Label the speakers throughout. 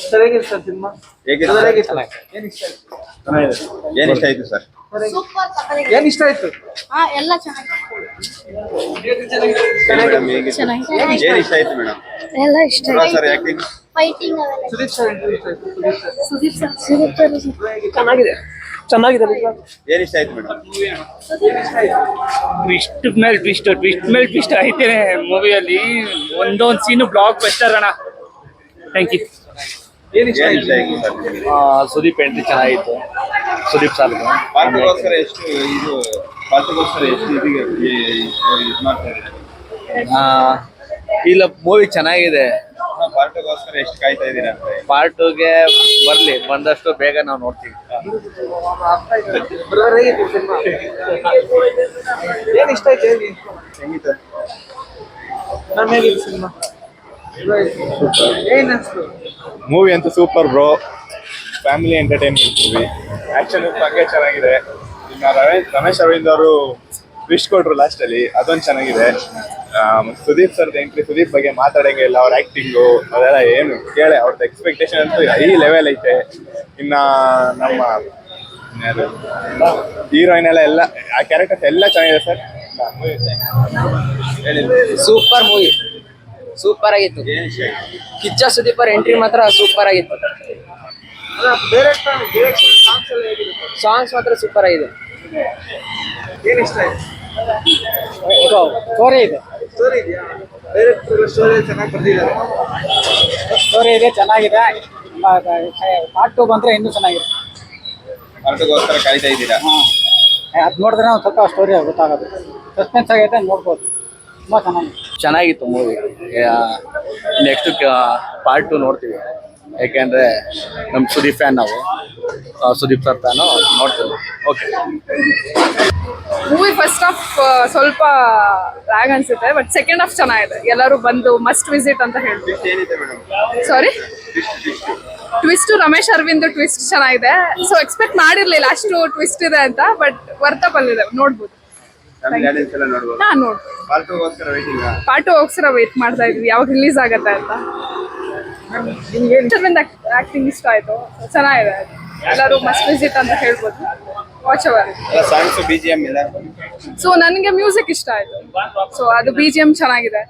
Speaker 1: Sir ಹೇಗಿದೆ sir cinema?
Speaker 2: ಹೇಗಿದೆ?
Speaker 1: ಏನ್ ಇಷ್ಟ ಆಯ್ತು?
Speaker 2: ಏನ್ ಇಷ್ಟ ಆಯ್ತು ಸರ್?
Speaker 1: ಏನ್ ಇಷ್ಟ ಆಯ್ತು?
Speaker 3: ಎಲ್ಲ ಚೆನ್ನಾಗಿದೆ.
Speaker 2: ಮೇಡಮ್ ಹೇಗಿದೆ? ಏನ್ ಇಷ್ಟ ಆಯ್ತು ಮೇಡಮ್?
Speaker 3: ಎಲ್ಲ ಇಷ್ಟ
Speaker 2: sir acting
Speaker 3: fighting
Speaker 1: Sudeep sir entry ಇಷ್ಟ ಆಯ್ತು.
Speaker 3: ಸುದೀಪ್ ಸರ್
Speaker 1: ಚೆನ್ನಾಗಿದೆ.
Speaker 2: ಏನ್ ಇಷ್ಟ ಆಯ್ತು ಮೇಡಮ್?
Speaker 4: ಟ್ವಿಸ್ಟ್ ಮೇಲೆ ಟ್ವಿಸ್ಟ್ ಐತೆ ಮೂವಿಯಲ್ಲಿ. ಒಂದೊಂದು ಸೀನು ಬ್ಲಾಕ್ ಬಸ್ಟರ್ ಅಣ್ಣ. Thank you.
Speaker 1: ಏನ್ ಇಷ್ಟ
Speaker 2: ಏನ್
Speaker 1: ಆಯ್ತು?
Speaker 2: ಇಷ್ಟ ಆಯ್ತು ಸರ್?
Speaker 4: ಸುದೀಪ್ ಎಂಟ್ರಿ ಚೆನ್ನಾಗಿತ್ತು. ಸುದೀಪ್ ಸರ್
Speaker 2: ಪಾರ್ಟಿಗೋಸ್ಕರ ಎಷ್ಟು ಇದು ಮಾಡ್ತಾ ಇದ್ದೀರಾ?
Speaker 4: ಇಲ್ಲ, ಮೂವಿ ಚೆನ್ನಾಗಿದೆ.
Speaker 2: ಪಾರ್ಟಿಗೋಸ್ಕರ ಎಷ್ಟು ಕಾಯ್ತಾ ಇದ್ದೀರಾ ಅಂತ?
Speaker 4: ಪಾರ್ಟ್ 2ಗೆ ಬರ್ಲಿ, ಬಂದಷ್ಟು ಬೇಗ ನಾವು ನೋಡ್ತೀವಿ.
Speaker 1: ಬ್ರದರ್ ಹೇಗಿತ್ತು ಸಿನಿಮಾ? ಏನ್ ಇಷ್ಟ ಆಯ್ತು ಹೇಳಿ?
Speaker 2: ಹೆಂಗಿತ್ತು?
Speaker 1: ನಾನು ಹೇಗಿತ್ತು ಸಿನಿಮಾ? ಏನ್ ಅನ್ಸ್ತು?
Speaker 5: ಮೂವಿ ಅಂತೂ super bro. Family entertainment movie. Action ಹಂಗೆ ಚೆನ್ನಾಗಿದೆ. ಇನ್ನು ರಮೇಶ್ ಅರವಿಂದ್ ಅವರು ಟ್ವಿಸ್ಟ್ ಕೊಟ್ರು ಲಾಸ್ಟ್ ಅಲ್ಲಿ, ಅದೊಂದು ಚೆನ್ನಾಗಿದೆ. ಸುದೀಪ್ ಸರ್ ಎಂಟ್ರಿ, ಸುದೀಪ್ ಬಗ್ಗೆ ಮಾತಾಡಂಗೆ ಇಲ್ಲ. ಅವ್ರ ಆಕ್ಟಿಂಗು ಅದೆಲ್ಲ ಏನು ಕೇಳಿ, ಅವ್ರದ್ದು ಎಕ್ಸ್ಪೆಕ್ಟೇಷನ್ ಅಂತೂ ಈ ಲೆವೆಲ್ ಐತೆ. ಇನ್ನ ನಮ್ಮ ಹೀರೋಯಿನ್ ಎಲ್ಲ ಆ ಕ್ಯಾರೆಕ್ಟರ್ಸ್ ಎಲ್ಲ ಚೆನ್ನಾಗಿದೆ ಸರ್.
Speaker 6: ಸೂಪರ್ ಮೂವಿ, ಸೂಪರ್ ಆಗಿತ್ತು.
Speaker 2: ಏನ್ ಇಷ್ಟ ಆಯ್ತು?
Speaker 6: ಕಿಚ್ಚ ಸುದೀಪ್ ಅವ್ರ ಎಂಟ್ರಿ ಮಾತ್ರ ಸೂಪರ್ ಆಗಿತ್ತು.
Speaker 1: ಡೈರೆಕ್ಷನ್ ಸಾಂಗ್ಸ್ ಎಲ್ಲ ಹೇಗಿದೆ?
Speaker 6: ಸಾಂಗ್ಸ್ ಮಾತ್ರ ಸೂಪರ್ ಆಗಿದೆ.
Speaker 1: ಏನ್ ಇಷ್ಟ ಆಯ್ತು?
Speaker 6: ಸ್ಟೋರಿ ಇದೆ,
Speaker 1: ಸ್ಟೋರಿ ಇದೆಯಾ? ಡೈರೆಕ್ಟರ್ ಸ್ಟೋರಿ ಚೆನ್ನಾಗಿ ಬರ್ದಿದ್ದಾರೆ.
Speaker 6: ಸ್ಟೋರಿ ಇದೆ, ಚೆನ್ನಾಗಿದೆ. ಪಾರ್ಟ್ 2 ಬಂದ್ರೆ ಇನ್ನೂ ಚೆನ್ನಾಗಿದೆ.
Speaker 2: ಪಾರ್ಟಿಗೋಸ್ಕರ ಕಾಯ್ತಾ ಇದ್ದೀರಾ?
Speaker 6: ಅದು ನೋಡಿದ್ರೆ ಒಂದು ಸ್ವಲ್ಪ ಸ್ಟೋರಿ ಗೊತ್ತಾಗೋದು. ಸಸ್ಪೆನ್ಸ್ ಆಗೈತೆ, ನೋಡ್ಬೋದು. ತುಂಬ ಚೆನ್ನಾಗಿತ್ತು ಮೂವಿ. ನೆಕ್ಸ್ಟ್ ಪಾರ್ಟ್ 2 ನೋಡ್ತೀವಿ. ಯಾಕೆಂದರೆ ನಮ್ಮ ಸುದೀಪ್ ಫ್ಯಾನ್ ನಾವು. ಸುದೀಪ್ ಸರ್ ಫ್ಯಾನು, ನೋಡ್ತೀವಿ. ಓಕೆ.
Speaker 7: ಮೂವಿ ಫಸ್ಟ್ ಹಾಫ್ ಸ್ವಲ್ಪ ಲ್ಯಾಗ್ ಅನ್ಸುತ್ತೆ, ಬಟ್ ಸೆಕೆಂಡ್ ಹಾಫ್ ಚೆನ್ನಾಗಿದೆ. ಎಲ್ಲರೂ ಬಂದು ಮಸ್ಟ್ ವಿಸಿಟ್ ಅಂತ ಹೇಳ್ತೀವಿ.
Speaker 2: ಏನಿದೆ ಮೇಡಮ್?
Speaker 7: ಸಾರಿ, ಟ್ವಿಸ್ಟ್ ರಮೇಶ್ ಅರವಿಂದ್ ಟ್ವಿಸ್ಟ್ ಚೆನ್ನಾಗಿದೆ. ಸೊ ಎಕ್ಸ್ಪೆಕ್ಟ್ ಮಾಡಿರ್ಲಿಲ್ಲ ಅಷ್ಟು ಟ್ವಿಸ್ಟ್ ಇದೆ ಅಂತ, ಬಟ್ ವರ್ತಬಲ್ ಇದೆ, ನೋಡ್ಬೋದು.
Speaker 2: ಫ್ಯಾಮಿಲಿ ಆಡಿಯನ್ಸ್ ಎಲ್ಲ ನೋಡ್ಬೋದು.
Speaker 7: ನೋಡ್ಬೋದು.
Speaker 2: ಪಾರ್ಟಿಗೋಸ್ಕರ ವೇಟಿಂಗ್.
Speaker 7: ಪಾರ್ಟ್ 2 ಹೋಗ್ಸರ ವೇಟ್ ಮಾಡ್ತಾ ಇದ್ವಿ, ಯಾವಾಗ ರಿಲೀಸ್ ಆಗತ್ತೆ ಅಂತ. ಅರವಿಂದ್ ಆಕ್ಟಿಂಗ್ ಇಷ್ಟ ಆಯ್ತು, ಚೆನ್ನಾಗಿದೆ. ಎಲ್ಲರೂ ಮಸ್ಟ್ ವಿಸಿಟ್ ಅಂತ ಹೇಳ್ಬೋದು. Watch hour.
Speaker 2: ಸಾಂಗ್ಸ್ BGM ಇಲ್ಲ.
Speaker 7: ಸೊ ನನಗೆ ಮ್ಯೂಸಿಕ್ ಇಷ್ಟ ಆಯ್ತು. ಸೊ ಅದು BGM ಚೆನ್ನಾಗಿದೆ.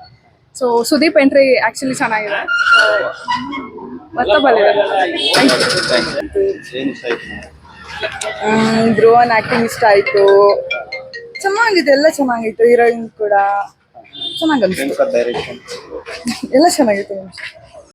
Speaker 7: ಸೊ ಸುದೀಪ್ ಎಂಟ್ರಿ ಆಕ್ಚುಲಿ ಚೆನ್ನಾಗಿದೆ. ವರ್ತಬಲ್ ಇದೆ.
Speaker 2: ಏನ್ ಇಷ್ಟ ಆಯ್ತು?
Speaker 8: ಧ್ರುವನ್ ಆಕ್ಟಿಂಗ್ ಇಷ್ಟ ಆಯ್ತು. ಚೆನ್ನಾಗಿದೆ, ಎಲ್ಲ ಚೆನ್ನಾಗಿತ್ತು. ಹೀರೋಯಿನ್ ಕೂಡ ಚೆನ್ನಾಗಿ
Speaker 2: ಡೈರೆಕ್ಷನ್
Speaker 8: ಎಲ್ಲ ಚೆನ್ನಾಗಿತ್ತು.